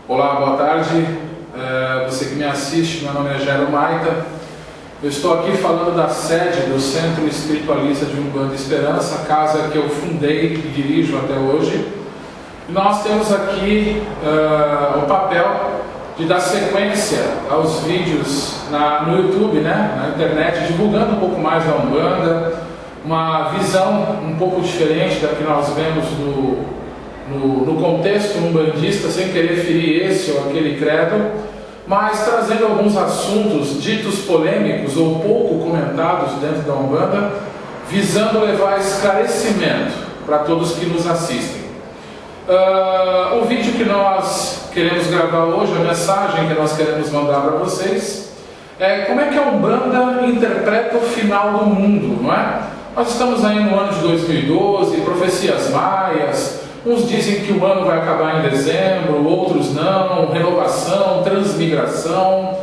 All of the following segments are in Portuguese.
Olá, boa tarde. Você que me assiste, meu nome é Jairo Maita. Eu estou aqui falando da sede do Centro Espiritualista de Umbanda Esperança, a casa que eu fundei e dirijo até hoje. Nós temos aqui o papel de dar sequência aos vídeos no YouTube, na internet, divulgando um pouco mais da Umbanda, uma visão um pouco diferente da que nós vemos no contexto umbandista, sem querer ferir esse ou aquele credo, mas trazendo alguns assuntos ditos polêmicos ou pouco comentados dentro da Umbanda, visando levar esclarecimento para todos que nos assistem. O vídeo que nós queremos gravar hoje, a mensagem que nós queremos mandar para vocês, é como é que a Umbanda interpreta o final do mundo, não é? Nós estamos aí no ano de 2012, profecias maias. Uns dizem que o ano vai acabar em dezembro, outros não, renovação, transmigração.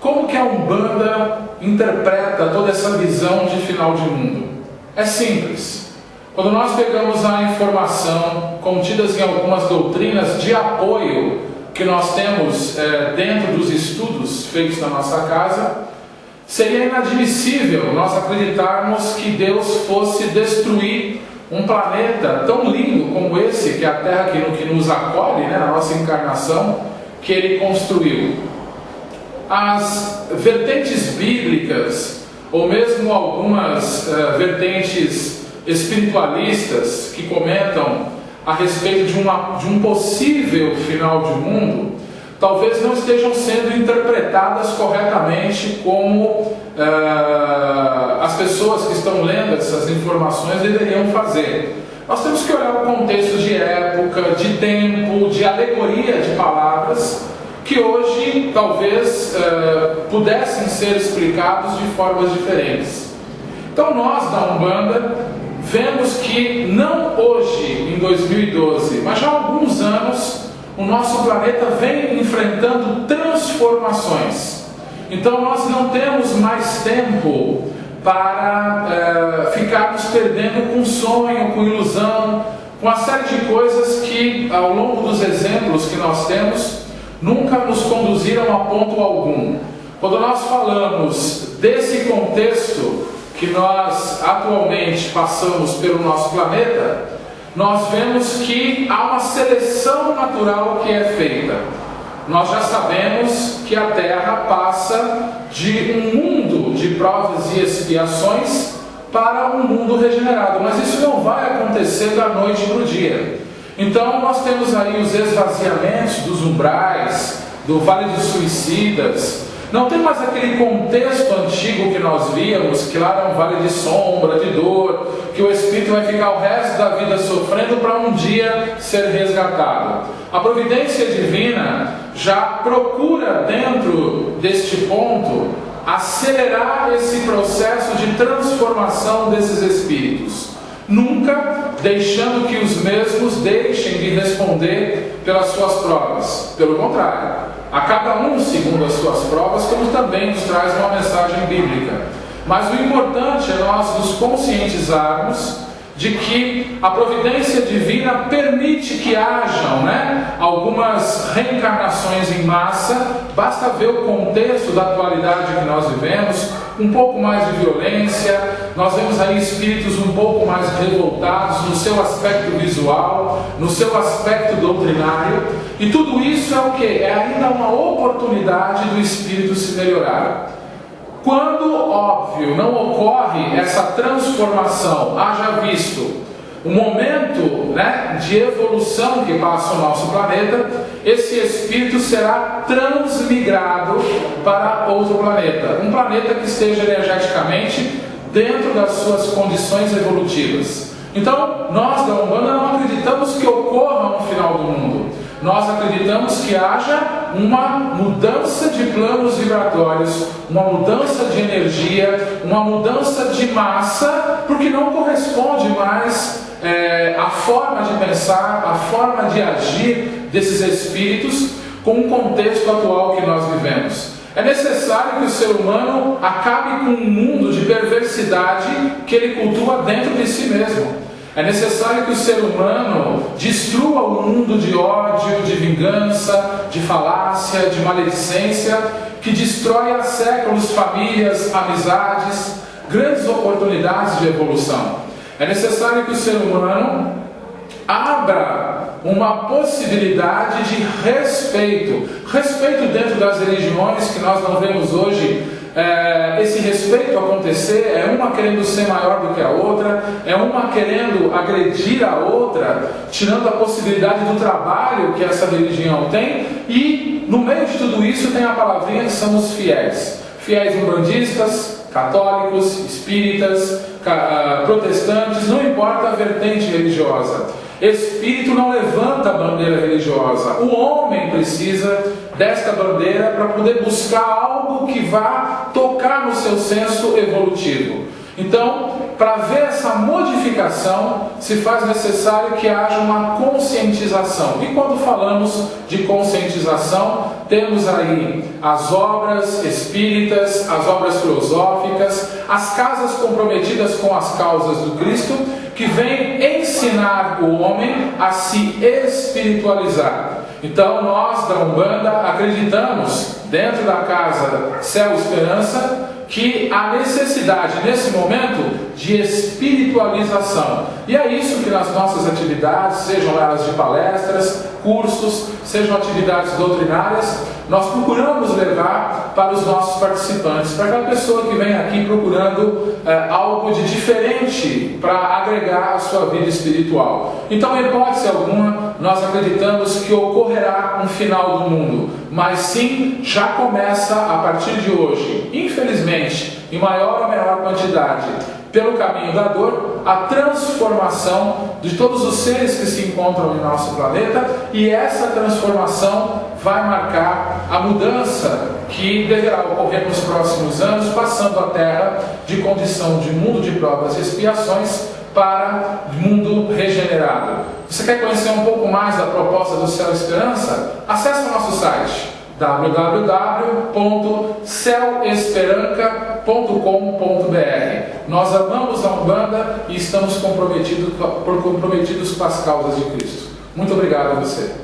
Como que a Umbanda interpreta toda essa visão de final de mundo? É simples. Quando nós pegamos a informação contidas em algumas doutrinas de apoio que nós temos dentro dos estudos feitos na nossa casa, seria inadmissível nós acreditarmos que Deus fosse destruir um planeta tão lindo como esse, que é a Terra que nos acolhe, na nossa encarnação, que Ele construiu. As vertentes bíblicas, ou mesmo algumas vertentes espiritualistas que comentam a respeito de um possível final de mundo, talvez não estejam sendo interpretadas corretamente como as pessoas que estão lendo essas informações deveriam fazer. Nós temos que olhar o contexto de época, de tempo, de alegoria de palavras, que hoje talvez pudessem ser explicados de formas diferentes. Então nós da Umbanda vemos que não hoje, em 2012, mas já há alguns anos, o nosso planeta vem enfrentando transformações. Então nós não temos mais tempo para ficarmos perdendo com sonho, com ilusão, com uma série de coisas que, ao longo dos exemplos que nós temos, nunca nos conduziram a ponto algum. Quando nós falamos desse contexto que nós atualmente passamos pelo nosso planeta, nós vemos que há uma seleção natural que é feita. Nós já sabemos que a Terra passa de um mundo de provas e expiações para um mundo regenerado, mas isso não vai acontecer da noite para o dia. Então nós temos aí os esvaziamentos dos umbrais, do Vale dos Suicidas. Não tem mais aquele contexto antigo que nós víamos, que lá era um vale de sombra, de dor, que o espírito vai ficar o resto da vida sofrendo para um dia ser resgatado. A providência divina já procura, dentro deste ponto, acelerar esse processo de transformação desses espíritos, nunca deixando que os mesmos deixem de responder pelas suas provas. Pelo contrário, a cada um segundo as suas provas, como também nos traz uma mensagem bíblica. Mas o importante é nós nos conscientizarmos de que a providência divina permite que hajam algumas reencarnações em massa. Basta ver o contexto da atualidade que nós vivemos, um pouco mais de violência. Nós vemos aí espíritos um pouco mais revoltados no seu aspecto visual, no seu aspecto doutrinário, e tudo isso é o que? É ainda uma oportunidade do espírito se melhorar. Quando, óbvio, não ocorre essa transformação, haja visto o momento de evolução que passa o nosso planeta, esse espírito será transmigrado para outro planeta, um planeta que esteja energeticamente dentro das suas condições evolutivas. Então, nós da Umbanda não acreditamos que ocorra um final do mundo. Nós acreditamos que haja uma mudança de planos vibratórios, uma mudança de energia, uma mudança de massa, porque não corresponde mais a forma de pensar, a forma de agir desses espíritos com o contexto atual que nós vivemos. É necessário que o ser humano acabe com um mundo de perversidade que ele cultua dentro de si mesmo. É necessário que o ser humano destrua o mundo de ódio, de vingança, de falácia, de maledicência, que destrói há séculos famílias, amizades, grandes oportunidades de evolução. É necessário que o ser humano abra uma possibilidade de respeito dentro das religiões que nós não vemos hoje. Esse respeito acontecer, é uma querendo ser maior do que a outra, é uma querendo agredir a outra, tirando a possibilidade do trabalho que essa religião tem, e no meio de tudo isso tem a palavrinha que são os fiéis umbandistas, católicos, espíritas, protestantes, não importa a vertente religiosa. Espírito não levanta a bandeira religiosa. O homem precisa desta bandeira para poder buscar algo que vá tocar no seu senso evolutivo. Então, para ver essa modificação, se faz necessário que haja uma conscientização. E quando falamos de conscientização, temos aí as obras espíritas, as obras filosóficas, as casas comprometidas com as causas do Cristo, que vem ensinar o homem a se espiritualizar. Então nós da Umbanda acreditamos, dentro da casa Céu Esperança, que há necessidade nesse momento de espiritualização. E é isso que nas nossas atividades, sejam elas de palestras, cursos, sejam atividades doutrinárias, nós procuramos levar para os nossos participantes, para aquela pessoa que vem aqui procurando algo de diferente para agregar a sua vida espiritual. Então, em hipótese alguma, nós acreditamos que ocorrerá um final do mundo, mas sim, já começa a partir de hoje, infelizmente, em maior ou menor quantidade, pelo caminho da dor, a transformação de todos os seres que se encontram em nosso planeta, e essa transformação vai marcar a mudança que deverá ocorrer nos próximos anos, passando a Terra de condição de mundo de provas e expiações para mundo regenerado. Você quer conhecer um pouco mais da proposta do Céu Esperança? Acesse o nosso site www.ceuesperanca.com.br. Nós amamos a Umbanda e estamos comprometidos com as causas de Cristo. Muito obrigado a você.